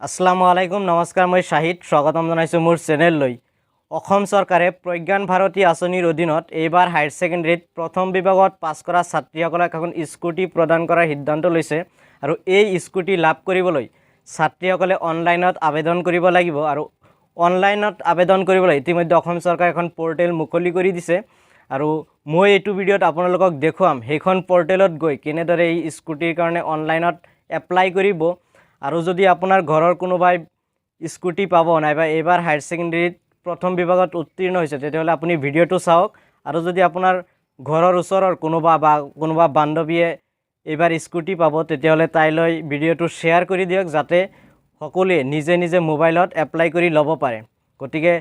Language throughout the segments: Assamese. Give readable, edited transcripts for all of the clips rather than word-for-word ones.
আসসালামু আলাইকুম নমস্কাৰ মই শাহিদ স্বাগতম জনাইছোঁ মোৰ চেনেললৈ। অসম চৰকাৰে প্ৰজ্ঞান ভাৰতী আঁচনিৰ অধীনত এইবাৰ হায়াৰ ছেকেণ্ডাৰীত প্ৰথম বিভাগত পাছ কৰা ছাত্ৰীসকলক এখন স্কুটি প্ৰদান কৰাৰ সিদ্ধান্ত লৈছে আৰু এই স্কুটি লাভ কৰিবলৈ ছাত্ৰীসকলে অনলাইনত আবেদন কৰিব লাগিব আৰু অনলাইনত আবেদন কৰিবলৈ ইতিমধ্যে অসম চৰকাৰে এখন পৰ্টেল মুকলি কৰি দিছে আৰু মই এইটো ভিডিঅ'ত আপোনালোকক দেখুৱাম সেইখন পৰ্টেলত গৈ কেনেদৰে এই স্কুটিৰ কাৰণে অনলাইনত এপ্লাই কৰিব আৰু যদি আপোনাৰ ঘৰৰ কোনোবাই স্কুটি পাব নাইবা এইবাৰ হায়াৰ ছেকেণ্ডাৰীত প্ৰথম বিভাগত উত্তীৰ্ণ হৈছে তেতিয়াহ'লে আপুনি ভিডিঅ'টো চাওক আৰু যদি আপোনাৰ ঘৰৰ ওচৰৰ কোনোবা বান্ধৱীয়ে এইবাৰ স্কুটি পাব তেতিয়াহ'লে তাইলৈ ভিডিঅ'টো শ্বেয়াৰ কৰি দিয়ক যাতে সকলোৱে নিজে নিজে মোবাইলত এপ্লাই কৰি ল'ব পাৰে। গতিকে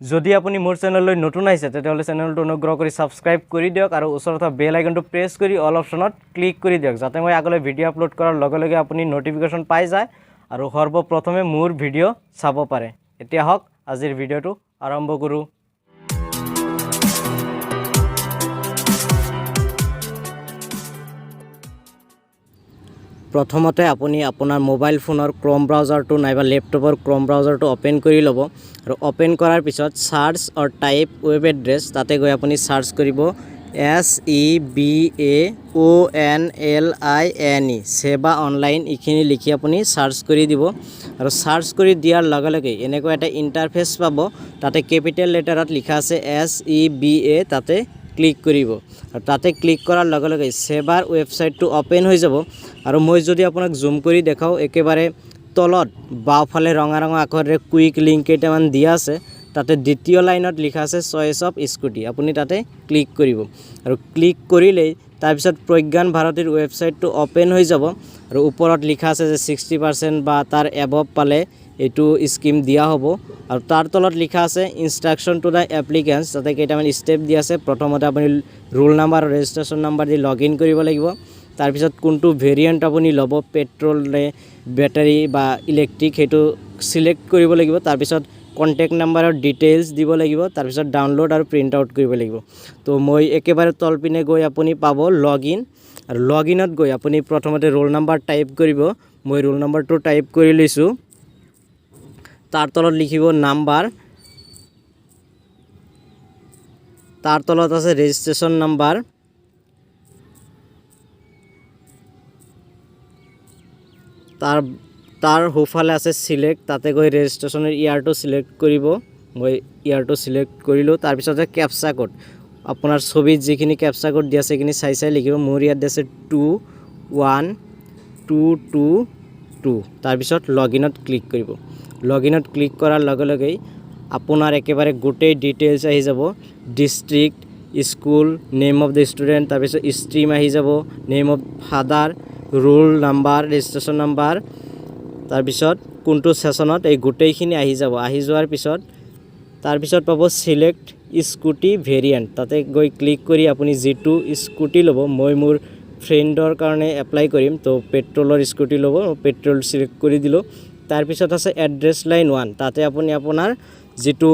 যদি আপুনি মোৰ চেনেললৈ নতুন আহিছে তেতিয়াহ'লে চেনেলটো অনুগ্ৰহ কৰি ছাবস্ক্ৰাইব কৰি দিয়ক আৰু ওচৰত থকা বেল আইকনটো প্ৰেছ কৰি অল অপশ্যনত ক্লিক কৰি দিয়ক যাতে মই আগলৈ ভিডিঅ' আপলোড কৰাৰ লগে লগে আপুনি ন'টিফিকেশ্যন পাই যায় আৰু সৰ্বপ্ৰথমে মোৰ ভিডিঅ' চাব পাৰে। এতিয়া হওক আজিৰ ভিডিঅ'টো আৰম্ভ কৰোঁ। প্ৰথমতে আপুনি আপোনাৰ মোবাইল ফোনৰ ক্ৰম ব্ৰাউজাৰটো নাইবা লেপটপৰ ক্ৰম ব্ৰাউজাৰটো অপেন কৰি ল'ব আৰু অপেন কৰাৰ পিছত চাৰ্চ অৰ টাইপ ৱেব এড্ৰেছ তাতে গৈ আপুনি চাৰ্চ কৰিব SEBAONLINE সেৱা অনলাইন এইখিনি লিখি আপুনি চাৰ্চ কৰি দিব আৰু চাৰ্চ কৰি দিয়াৰ লগে লগে এনেকুৱা এটা ইণ্টাৰফেচ পাব তাতে কেপিটেল লেটাৰত লিখা আছে SEBA তাতে ক্লিক কৰিব আৰু তাতে ক্লিক কৰাৰ লগে লগে সেৱাৰ ৱেবছাইটটো অপেন হৈ যাব আৰু মই যদি আপোনাক জুম কৰি দেখাওঁ একেবাৰে তলত বাওঁফালে ৰঙা ৰঙা আখৰেৰে কুইক লিংক কেইটামান দিয়া আছে তাতে দ্বিতীয় লাইনত লিখা আছে চয়েস অফ স্কুটি আপুনি তাতে ক্লিক কৰিব আৰু ক্লিক কৰিলেই তাৰপিছত প্ৰজ্ঞান ভাৰতীৰ ৱেবছাইটটো অপেন হৈ যাব আৰু ওপৰত লিখা আছে যে 60% বা তাৰ এবভ পালে এইটো স্কিম দিয়া হ'ব আৰু তাৰ তলত লিখা আছে ইনষ্ট্ৰাকশ্যন টু দ্য এপ্লিকেণ্টছ তাতে কেইটামান ষ্টেপ দিয়া আছে। প্ৰথমতে আপুনি ৰোল নাম্বাৰ আৰু registration number the log in কৰিব লাগিব তাৰপিছত কোনটো ভেৰিয়েণ্ট আপুনি ল'ব পেট্ৰল নে বেটাৰী বা ইলেক্ট্ৰিক সেইটো চিলেক্ট কৰিব লাগিব তাৰপিছত কণ্টেক্ট নাম্বাৰৰ ডিটেইলছ দিব লাগিব তাৰপিছত ডাউনলোড আৰু প্ৰিণ্ট আউট কৰিব লাগিব। তো মই একেবাৰে তলপিনে গৈ আপুনি পাব লগ ইন আৰু লগ ইনত গৈ আপুনি প্ৰথমতে ৰোল নাম্বাৰ টাইপ কৰিব। মই ৰোল নাম্বাৰটো টাইপ কৰি লৈছোঁ তাৰ তলত লিখিব নাম্বাৰ তাৰ তলত আছে ৰেজিষ্ট্ৰেশ্যন নাম্বাৰ তাৰ সোঁফালে আছে চিলেক্ট তাতে গৈ ৰেজিষ্ট্ৰেশ্যনৰ ইয়াৰটো চিলেক্ট কৰিব। মই ইয়াৰটো চিলেক্ট কৰিলোঁ তাৰপিছতে কেপচা কোড আপোনাৰ ছবিত যিখিনি কেপচা কোড দিয়া আছে সেইখিনি চাই লিখিব। মোৰ ইয়াত আছে 21222 তাৰপিছত লগ ইনত ক্লিক কৰিব। লগ ইনত ক্লিক কৰাৰ লগে লগেই আপোনাৰ একেবাৰে গোটেই ডিটেইলছ আহি যাব district school name of the student তাৰপিছত ষ্ট্ৰীম আহি যাব name of father roll number registration number তাৰপিছত কোনটো ছেশ্যনত এই গোটেইখিনি আহি যাব। আহি যোৱাৰ পিছত তাৰপিছত পাব চিলেক্ট স্কুটি ভেৰিয়েণ্ট তাতে গৈ ক্লিক কৰি আপুনি যিটো স্কুটি ল'ব মই মোৰ ফ্ৰেণ্ডৰ কাৰণে এপ্লাই কৰিম তো পেট্ৰলৰ স্কুটি ল'ব পেট্ৰল চিলেক্ট কৰি দিলোঁ। তাৰপিছত আছে এড্ৰেছ লাইন 1 তাতে আপুনি আপোনাৰ যিটো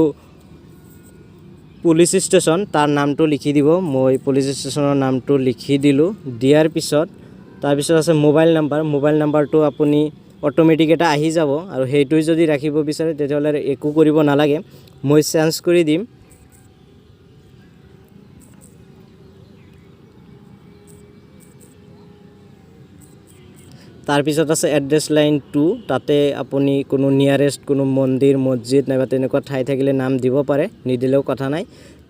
পুলিচ ষ্টেচন তাৰ নামটো লিখি দিব। মই পুলিচ ষ্টেচনৰ নামটো লিখি দিলোঁ। দিয়াৰ পিছত তাৰপিছত আছে মোবাইল নাম্বাৰটো আপুনি অট'মেটিক এটা আহি যাব আৰু সেইটোৱে যদি ৰাখিব বিচাৰে তেতিয়াহ'লে একো কৰিব নালাগে মই চেঞ্জ কৰি দিম। তাৰপিছত আছে এড্ৰেছ লাইন 2 তাতে আপুনি কোনো নিয়াৰেষ্ট কোনো মন্দিৰ মছজিদ নাইবা তেনেকুৱা ঠাই থাকিলে নাম দিব পাৰে নিদিলেও কথা নাই।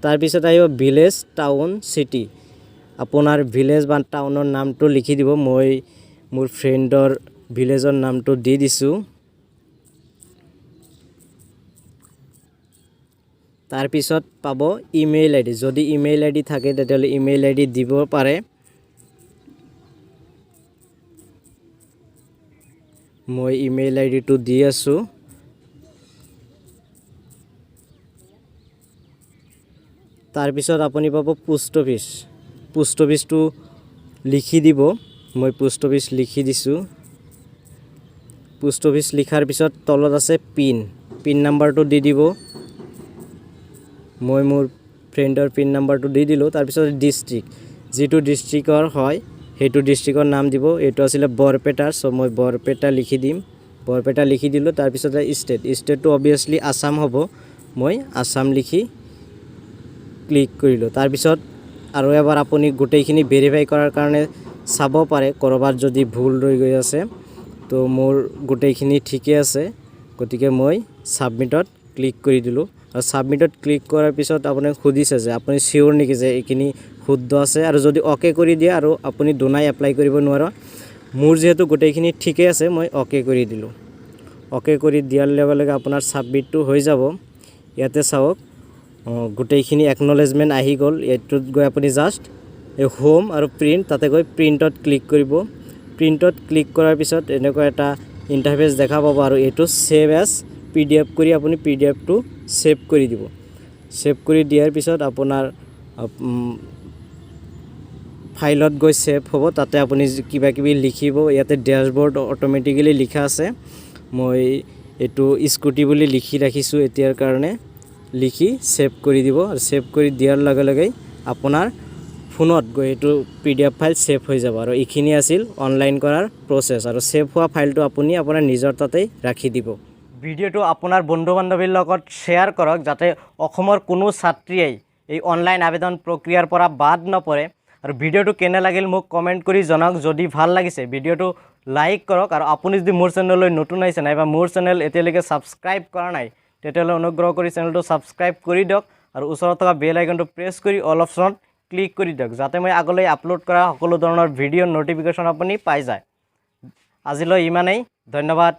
তাৰপিছত আহিব ভিলেজ টাউন চিটি আপোনাৰ ভিলেজ বা টাউনৰ নামটো লিখি দিব। মই মোৰ ফ্ৰেণ্ডৰ ভিলেজৰ নামটো দি দিছোঁ। তাৰপিছত পাব ইমেইল আইডি যদি ইমেইল আইডি থাকে তেতিয়াহ'লে ইমেইল আইডি দিব পাৰে। মই ইমেইল আইডিটো দি আছোঁ। তাৰপিছত আপুনি পাব পোষ্ট অফিচটো লিখি দিব। মই পোষ্ট অফিচ লিখি দিছোঁ। পোষ্ট অফিচ লিখাৰ পিছত তলত আছে পিন নাম্বাৰটো দি দিব। মই মোৰ ফ্ৰেণ্ডৰ পিন নাম্বাৰটো দি দিলোঁ। তাৰপিছত ডিষ্ট্ৰিক্ট যিটো ডিষ্ট্ৰিক্টৰ হয় সেইটো ডিষ্ট্ৰিক্টৰ নাম দিব। এইটো আছিলে বৰপেটাৰ চ' মই বৰপেটা লিখি দিম। বৰপেটা লিখি দিলোঁ তাৰপিছতে ষ্টেটটো অবভিয়াছলি আসাম হ'ব মই আসাম লিখি ক্লিক কৰিলোঁ তাৰপিছত আৰু এবাৰ আপুনি গোটেইখিনি ভেৰিফাই কৰাৰ কাৰণে চাব পাৰে কৰবাত যদি ভুল ৰৈ গৈ আছে তো মোৰ গোটেইখিনি ঠিকে আছে গতিকে মই সাবমিটত ক্লিক কৰি দিলোঁ আৰু সাবমিটত ক্লিক কৰাৰ পিছত আপোনাক সুধিছে যে আপুনি শিওৰ নেকি যে এইখিনি শুদ্ধ আছে আৰু যদি ওকে কৰি দিয়ে আৰু আপুনি দুনাই এপ্লাই কৰিব নোৱাৰে মোৰ যেহেতু গোটেইখিনি ঠিকে আছে মই ওকে কৰি দিলোঁ ওকে কৰি দিয়াৰ লগে লগে আপোনাৰ সাবমিটটো হৈ যাব ইয়াতে চাওক গোটেইখিনি একনলেজমেন্ট আহি গ'ল এটোত গৈ আপুনি জাস্ট এই হোম আৰু প্ৰিন্ট তাতে গৈ প্ৰিন্টত ক্লিক কৰিব প্ৰিন্টত ক্লিক কৰাৰ পিছত এনেকুৱা এটা ইন্টাৰফেস দেখা পাব আৰু এটো সেভ এজ পিডিএফ কৰি আপুনি পিডিএফটো সেভ কৰি দিব সেভ কৰি দিয়াৰ পিছত আপোনাৰ ফাইলত গৈ সেভ হ'ব তাতে আপুনি কিবা কিবি লিখিব ইয়াতে ড্যাশবোৰ্ড অটোমেটিক্যালি লিখা আছে মই এটো স্কুটি বুলি লিখি ৰাখিছো এতিয়াৰ কাৰণে লিখি সেভ কৰি দিব আৰু সেভ কৰি দিয়াৰ লগে লগে আপোনাৰ ফোনত গৈ এটো পিডিএফ ফাইল সেভ হৈ যাব আৰু এইখিনি আছিল অনলাইন কৰাৰ প্ৰসেস আৰু সেভ হোৱা ফাইলটো আপুনি আপোনাৰ নিজৰ তাতেই ৰাখি দিব ভিডিওটো আপোনাৰ বন্ধু-বান্ধৱীৰ লগত শেয়াৰ কৰক যাতে অসমৰ কোনো ছাত্ৰীয়ে এই অনলাইন আবেদন প্ৰক্ৰিয়াৰ পৰা বাদ নপৰে আৰু ভিডিওটো কেনে লাগিল মোক কমেন্ট কৰি জনাওক যদি ভাল লাগিছে ভিডিওটো লাইক কৰক আৰু আপুনি যদি মোৰ চেনেললৈ নতুন আহিছে নাইবা মোৰ চেনেল এতিয়ালৈকে সাবস্ক্ৰাইব কৰা নাই তেতিয়াহ'লে অনুগ্ৰহ কৰি চেনেলটো সাবস্ক্ৰাইব কৰি দিয়ক আৰু ওচৰত থকা বেল আইকনটো প্ৰেছ কৰি অল অপচনত ক্লিক কৰি দিয়ক যাতে মই আগলৈ আপলোড কৰা সকলো ধৰণৰ ভিডিও নোটিফিকেশন আপুনি পাই যায় আজিলৈ ইমানেই ধন্যবাদ